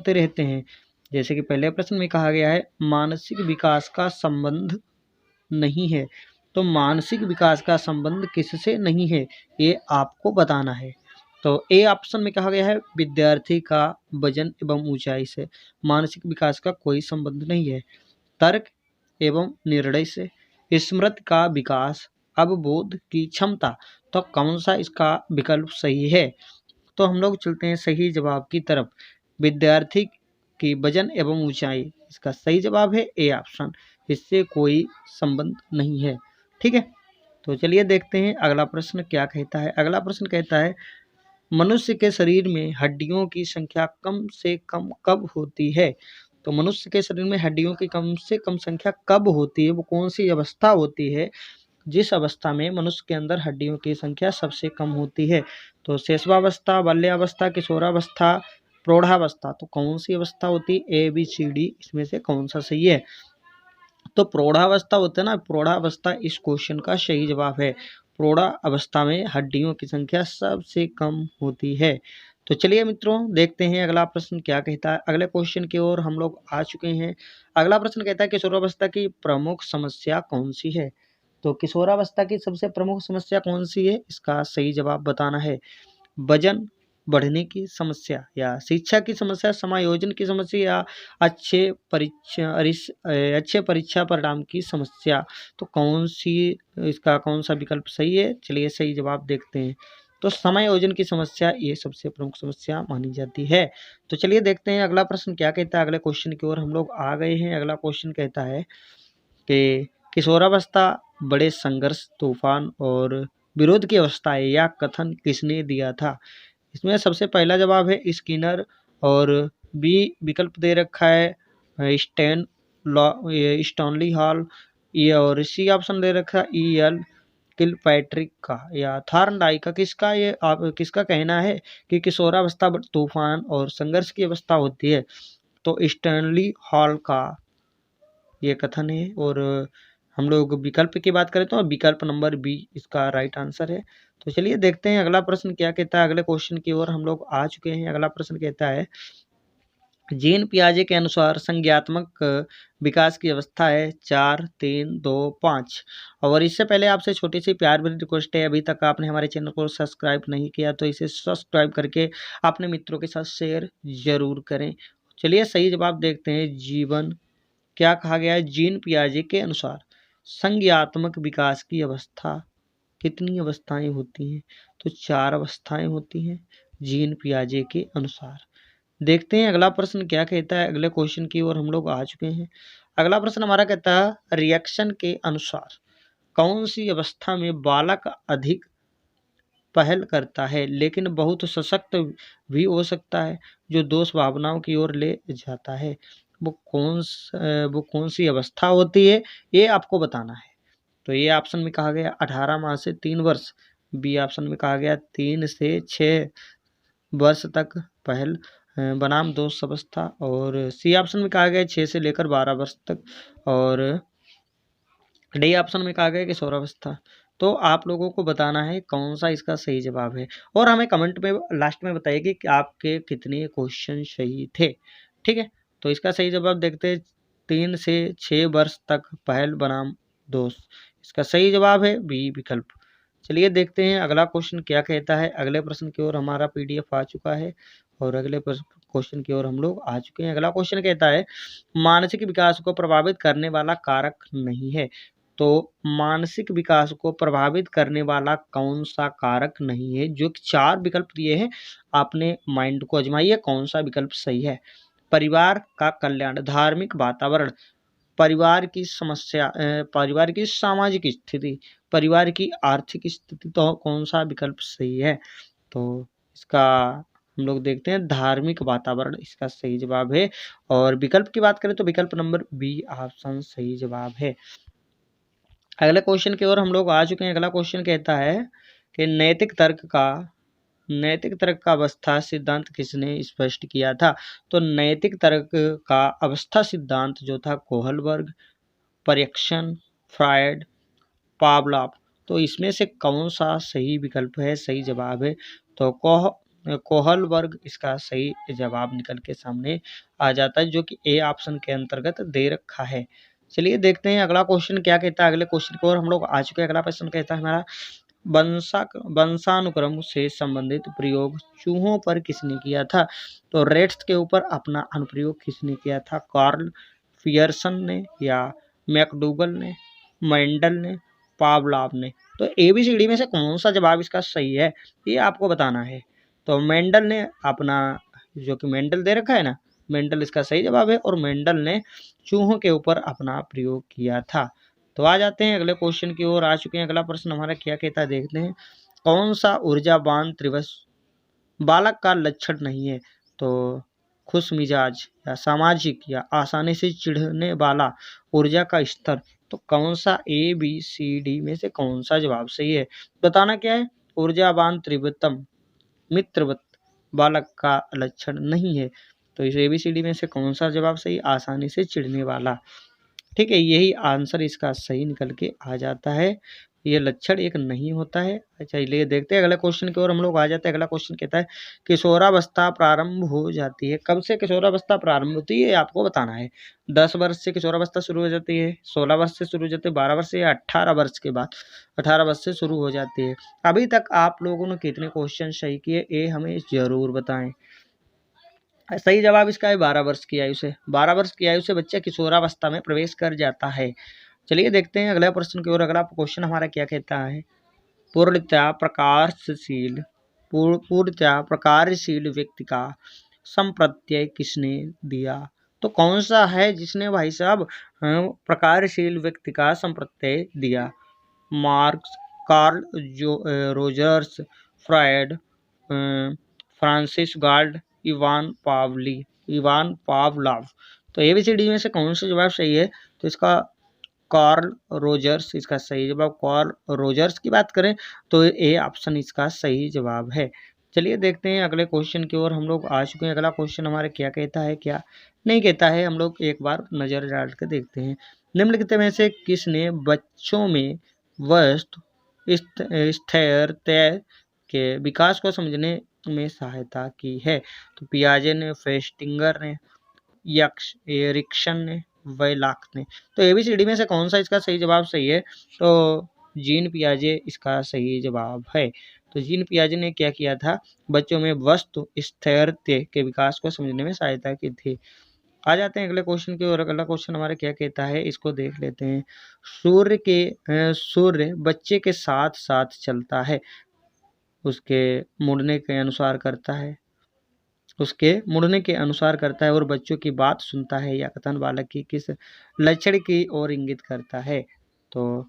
करते रहते हैं। जैसे कि पहले प्रश्न में कहा गया है मानसिक विकास का संबंध नहीं है, तो मानसिक विकास का संबंध किससे नहीं है ये आपको बताना है। तो ए ऑप्शन में कहा गया है विद्यार्थी का वजन एवं ऊंचाई से मानसिक विकास का कोई संबंध नहीं है। तर्क एवं निर्णय से, स्मृति का विकास, अवबोध की क्षमता, तो कौन सा इसका विकल्प सही है? तो हम लोग चलते हैं सही जवाब की तरफ। विद्यार्थी की वजन एवं ऊंचाई इसका सही जवाब है ए ऑप्शन, इससे कोई संबंध नहीं है। ठीक है, तो चलिए देखते हैं अगला प्रश्न क्या कहता है। अगला प्रश्न कहता है मनुष्य के शरीर में हड्डियों की संख्या कम से कम कब होती है? तो मनुष्य के शरीर में हड्डियों की कम से कम संख्या कब होती है, वो कौन सी अवस्था होती है जिस अवस्था में मनुष्य के अंदर हड्डियों की संख्या सबसे कम होती है? तो शिशुवावस्था, बाल्यावस्था, किशोरावस्था, प्रौढ़ावस्था, तो कौन सी अवस्था होती है? ए बी सी डी इसमें से कौन सा सही है? तो प्रौढ़ावस्था होता है ना, प्रौढ़ावस्था इस क्वेश्चन का सही जवाब है। प्रौढ़ा अवस्था में हड्डियों की संख्या सबसे कम होती है। तो चलिए मित्रों देखते हैं अगला प्रश्न क्या कहता है। अगले क्वेश्चन की ओर हम लोग आ चुके हैं। अगला प्रश्न कहता है किशोरावस्था की प्रमुख समस्या कौन सी है? तो किशोरावस्था की सबसे प्रमुख समस्या कौन सी है, इसका सही जवाब बताना है। वजन बढ़ने की समस्या, या शिक्षा की समस्या, समायोजन की समस्या, या अच्छे परीक्षा परिणाम की समस्या, तो कौन सी इसका कौन सा विकल्प सही है? चलिए सही जवाब देखते हैं। तो समायोजन की समस्या ये सबसे प्रमुख समस्या मानी जाती है। तो चलिए देखते हैं अगला प्रश्न क्या कहता है। अगले क्वेश्चन की ओर हम लोग आ गए हैं। अगला क्वेश्चन कहता है कि किशोरावस्था बड़े संघर्ष, तूफान और विरोध की अवस्था है, या कथन किसने दिया था? इसमें सबसे पहला जवाब है स्किनर, और बी विकल्प दे रखा है स्टॉनली हॉल, ये और सी ऑप्शन दे रखा है ई एल किलपैट्रिक का या थार्नडाइक का। किसका ये आप किसका कहना है कि किशोरावस्था तूफान और संघर्ष की अवस्था होती है? तो स्टैनली हॉल का ये कथन है। और हम लोग विकल्प की बात करें तो विकल्प नंबर बी इसका राइट आंसर है। तो चलिए देखते हैं अगला प्रश्न क्या कहता है। अगले क्वेश्चन की ओर हम लोग आ चुके हैं। अगला प्रश्न कहता है जीन पियाजे के अनुसार संज्ञात्मक विकास की अवस्था है 4, 3, 2, 5। और इससे पहले आपसे छोटी सी प्यार भरी रिक्वेस्ट है, अभी तक आपने हमारे चैनल को सब्सक्राइब नहीं किया तो इसे सब्सक्राइब करके अपने मित्रों के साथ शेयर जरूर करें। चलिए सही जवाब देखते हैं। जीवन क्या कहा गया है? जीन पियाजे के अनुसार संज्ञात्मक विकास की अवस्था कितनी अवस्थाएं होती हैं? तो 4 अवस्थाएं होती हैं जीन पियाजे के अनुसार। देखते हैं अगला प्रश्न क्या कहता है। अगले क्वेश्चन की ओर हम लोग आ चुके हैं। अगला प्रश्न हमारा कहता है रिएक्शन के अनुसार कौन सी अवस्था में बालक अधिक पहल करता है लेकिन बहुत सशक्त भी हो सकता है, जो दोष भावनाओं की ओर ले जाता है? वो कौन सी अवस्था होती है ये आपको बताना है। तो ये ऑप्शन में कहा गया 18 माह से 3 वर्ष, बी ऑप्शन में कहा गया 3 से 6 वर्ष तक पहल बनाम दोष अवस्था, और सी ऑप्शन में कहा गया 6 से लेकर 12 वर्ष तक, और डी ऑप्शन में कहा गया किशोरावस्था। तो आप लोगों को बताना है कौन सा इसका सही जवाब है, और हमें कमेंट में लास्ट में बताइए कि आपके कितने क्वेश्चन सही थे। ठीक है, तो इसका सही जवाब देखते हैं। 3 से 6 वर्ष तक पहल बनाम दोष, इसका सही जवाब है बी विकल्प। चलिए देखते हैं अगला क्वेश्चन क्या कहता है। अगले प्रश्न की ओर हमारा पीडीएफ आ चुका है और अगले क्वेश्चन की ओर हम लोग आ चुके हैं। अगला क्वेश्चन कहता है मानसिक विकास को प्रभावित करने वाला कारक नहीं है। तो मानसिक विकास को प्रभावित करने वाला कौन सा कारक नहीं है? जो 4 विकल्प दिए हैं, आपने माइंड को आजमाइए कौन सा विकल्प सही है। परिवार का कल्याण, धार्मिक वातावरण, परिवार की समस्या, परिवार की सामाजिक स्थिति, परिवार की आर्थिक स्थिति, तो कौन सा विकल्प सही है? तो इसका हम लोग देखते हैं धार्मिक वातावरण इसका सही जवाब है। और विकल्प की बात करें तो विकल्प नंबर बी ऑप्शन सही जवाब है। अगले क्वेश्चन की ओर हम लोग आ चुके हैं। अगला क्वेश्चन कहता है कि नैतिक तर्क का अवस्था सिद्धांत किसने स्पष्ट किया था? तो नैतिक तर्क का अवस्था सिद्धांत जो था कोहलबर्ग, पर्यक्सन, फ्रायड, पावलॉव। तो इसमें से कौन सा सही विकल्प है, सही जवाब है? तो कोहलबर्ग इसका सही जवाब निकल के सामने आ जाता है, जो कि ए ऑप्शन के अंतर्गत दे रखा है। चलिए देखते हैं अगला क्वेश्चन क्या कहता है। अगले क्वेश्चन की ओर हम लोग आ चुके हैं। अगला प्रश्न कहता है हमारा, वंशानुक्रम से संबंधित प्रयोग चूहों पर किसने किया था? तो रेट्स के ऊपर अपना अनुप्रयोग किसने किया था? कार्ल पियर्सन ने, या मैकडूगल ने, मेंडल ने, पावलाव ने? तो एबीसीडी में से कौन सा जवाब इसका सही है, ये आपको बताना है। तो मेंडल ने अपना, जो कि मेंडल दे रखा है ना, मेंडल इसका सही जवाब है, और मेंडल ने चूहों के ऊपर अपना प्रयोग किया था। तो आ जाते हैं अगले क्वेश्चन की ओर आ चुके हैं। अगला प्रश्न हमारा क्या कहता है, देखते हैं। कौन सा ऊर्जावान त्रिवश बालक का लक्षण नहीं है? तो खुश मिजाज, या सामाजिक, या आसानी से चिढ़ने वाला, ऊर्जा का स्तर? तो कौन सा ए बी सी डी में से कौन सा जवाब सही है? बताना क्या है, ऊर्जावान त्रिवतम मित्रवत बालक का लक्षण नहीं है। तो इस एबीसीडी में से कौन सा जवाब सही? आसानी से चिढ़ने वाला। ठीक है, यही आंसर इसका सही निकल के आ जाता है। ये लक्षण एक नहीं होता है। अच्छा, चलिए देखते हैं अगला क्वेश्चन की ओर हम लोग आ जाते हैं। अगला क्वेश्चन कहता है, किशोरावस्था प्रारंभ हो जाती है। कब से किशोरावस्था प्रारंभ होती है, आपको बताना है। 10 वर्ष से किशोरावस्था शुरू हो जाती है, 16 वर्ष से शुरू हो जाती है, 12 वर्ष से, या 18 वर्ष के बाद 18 वर्ष से शुरू हो जाती है। अभी तक आप लोगों ने कितने क्वेश्चन सही किए, ये हमें जरूर बताएं। सही जवाब इसका है 12 वर्ष की आयु से। 12 वर्ष की आयु से बच्चा किशोरावस्था में प्रवेश कर जाता है। चलिए देखते हैं अगला प्रश्न की ओर। अगला क्वेश्चन हमारा क्या कहता है, पूर्णतया प्रकारशील व्यक्ति का संप्रत्यय किसने दिया? तो कौन सा है जिसने भाई साहब प्रकारशील व्यक्ति का संप्रत्यय दिया? Marx, Carl Rogers, Freud, Francis Galton, Ivan Pavlov? तो एबीसीडी में से कौन सा जवाब सही है? तो इसका कार्ल रोजर्स इसका सही जवाब। कार्ल रोजर्स की बात करें तो ए ऑप्शन इसका सही जवाब है। चलिए देखते हैं अगले क्वेश्चन की ओर हम लोग आ चुके हैं। अगला क्वेश्चन हमारे क्या कहता है, क्या नहीं कहता है, हम लोग एक बार नजर डाल कर देखते हैं। निम्नलिखित में से किसने बच्चों में वस्तु स्थिरता के विकास को समझने में सहायता की है? तो पियाजे ने, फेस्टिंगर ने, एरिक्सन ने, वैलाक ने? तो एबीसीडी में से कौन सा इसका सही जवाब सही है? तो जीन पियाजे इसका सही जवाब है। तो जीन पियाजे ने क्या किया था, बच्चों में वस्तु स्थिरता के विकास को समझने में सहायता की थी। आ जाते हैं अगले क्वेश्चन की ओर। अगला क्वेश्चन हमारा क्या कहता है, इसको देख लेते हैं। सूर्य बच्चे के साथ साथ चलता है, उसके मुड़ने के अनुसार करता है, और बच्चों की बात सुनता है। या कथन बालक की किस लक्षण की ओर इंगित करता है? तो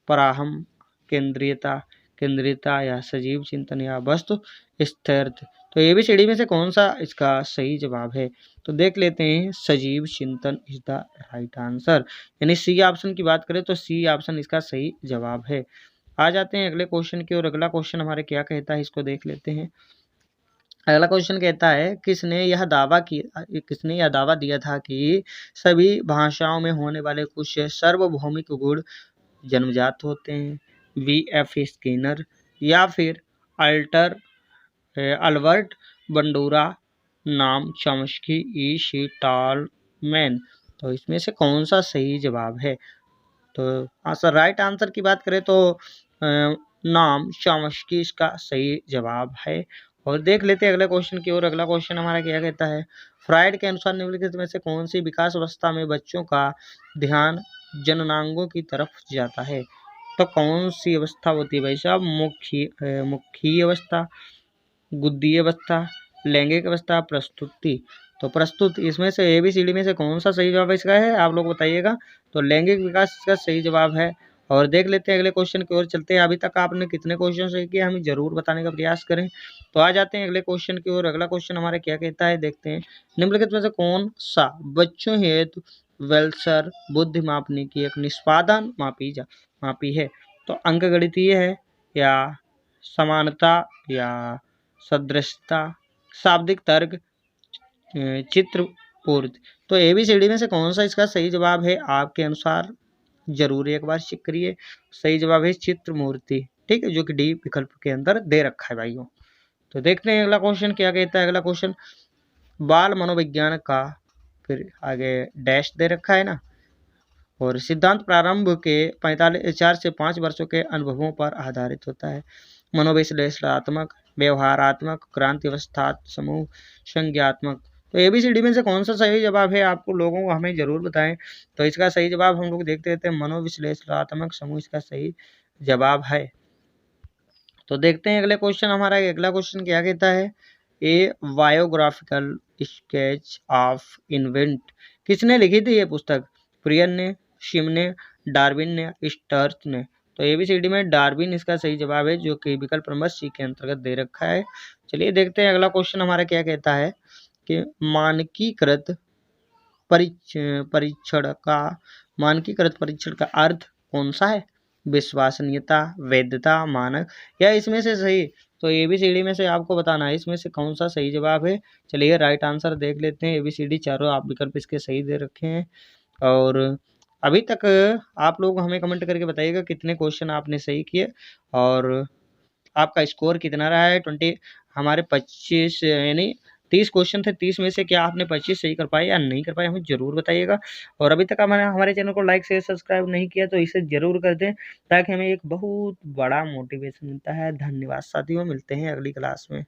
पराहम, केंद्रीयता, या सजीव चिंतन, या वस्तु स्थिरता? तो एबीसीडी में से कौन सा इसका सही जवाब है? तो देख लेते हैं, सजीव चिंतन इज द राइट आंसर। यानी सी ऑप्शन की बात करें तो सी ऑप्शन इसका सही जवाब है। आ जाते हैं अगले क्वेश्चन की ओर। अगला क्वेश्चन हमारे क्या कहता है, इसको देख लेते हैं। अगला क्वेश्चन कहता है, किसने यह दावा दिया था कि सभी भाषाओं में होने वाले कुछ सार्वभौमिक गुण जन्मजात होते हैं? वी.एफ. स्किनर, या फिर अल्बर्ट बंडूरा, नाम चॉम्स्की, ई.सी. टॉलमैन? तो इसमें से कौन सा सही जवाब है? तो आंसर, राइट आंसर की बात करें तो नाम चॉम्स्की इसका सही जवाब है। और देख लेते हैं अगले क्वेश्चन की ओर। अगला क्वेश्चन हमारा क्या कहता है, फ्रायड के अनुसार निम्नलिखित में से कौन सी विकास अवस्था में बच्चों का ध्यान जननांगों की तरफ जाता है? तो कौन सी अवस्था होती है भाई साहब? मुखी अवस्था, गुद्दी अवस्था, लैंगिक अवस्था, प्रस्तुति? तो प्रस्तुत, इसमें से एबीसीडी में से कौन सा सही जवाब इसका है, आप लोग बताइएगा। तो लैंगिक विकास इसका सही जवाब है। और देख लेते हैं अगले क्वेश्चन की ओर चलते हैं। अभी तक आपने कितने क्वेश्चन सही किए, हमें जरूर बताने का प्रयास करें। तो आ जाते हैं अगले क्वेश्चन की ओर। अगला क्वेश्चन हमारा क्या कहता है, देखते हैं। निम्नलिखित में से कौन सा बच्चों हेतु वेल्सर बुद्धि मापने की एक निष्पादन मापी है? तो अंकगणितीय है, या समानता, या सदृशता, शाब्दिक तर्क, चित्रपूर्ति? तो एबीसीडी में से कौन सा इसका सही जवाब है आपके अनुसार? जरूर एक बार चेक करिए। सही जवाब है चित्रमूर्ति। ठीक है, जो कि डी विकल्प के अंदर दे रखा है भाइयों। तो देखते हैं अगला क्वेश्चन क्या कहता है। अगला क्वेश्चन, बाल मनोविज्ञान का, फिर आगे डैश दे रखा है ना, और सिद्धांत प्रारंभ के 4 से 5 वर्षों के अनुभवों पर आधारित होता है। मनोविश्लेषणात्मक, व्यवहारात्मक, क्रांति अवस्था समूह, संज्ञात्मक। तो एबीसीडी में से कौन सा सही जवाब है, आपको लोगों को हमें जरूर बताएं। तो इसका सही जवाब हम लोग देखते रहते हैं, मनोविश्लेषणात्मक समूह इसका सही जवाब है। तो देखते हैं अगले क्वेश्चन, हमारा अगला क्वेश्चन क्या कहता है, ए बायोग्राफिकल स्केच ऑफ इन्वेंट, किसने लिखी थी ये पुस्तक, प्रियन ने, शिम ने, डार्विन ने, स्टर्च ने। तो एबीसीडी में डार्विन इसका सही जवाब है, जो कि विकल्प नंबर सी के अंतर्गत दे रखा है। चलिए देखते हैं अगला क्वेश्चन हमारा क्या कहता है कि मानकीकृत परीक्षण का अर्थ कौन सा है, विश्वसनीयता, वैधता, मानक, या इसमें से सही। तो एबीसीडी में से आपको बताना है इसमें से कौन सा सही जवाब है। चलिए राइट आंसर देख लेते हैं। एबीसीडी चारों आप विकल्प इसके सही दे रखे हैं। और अभी तक आप लोग हमें कमेंट करके बताइएगा कितने क्वेश्चन आपने सही किए और आपका स्कोर कितना रहा है। 20 हमारे 25 यानी 30 क्वेश्चन थे, 30 में से क्या आपने 25 सही कर पाए या नहीं कर पाए, हमें ज़रूर बताइएगा। और अभी तक हमारे चैनल को लाइक शेयर सब्सक्राइब नहीं किया तो इसे ज़रूर कर दें, ताकि हमें एक बहुत बड़ा मोटिवेशन मिलता है। धन्यवाद साथियों, मिलते हैं अगली क्लास में।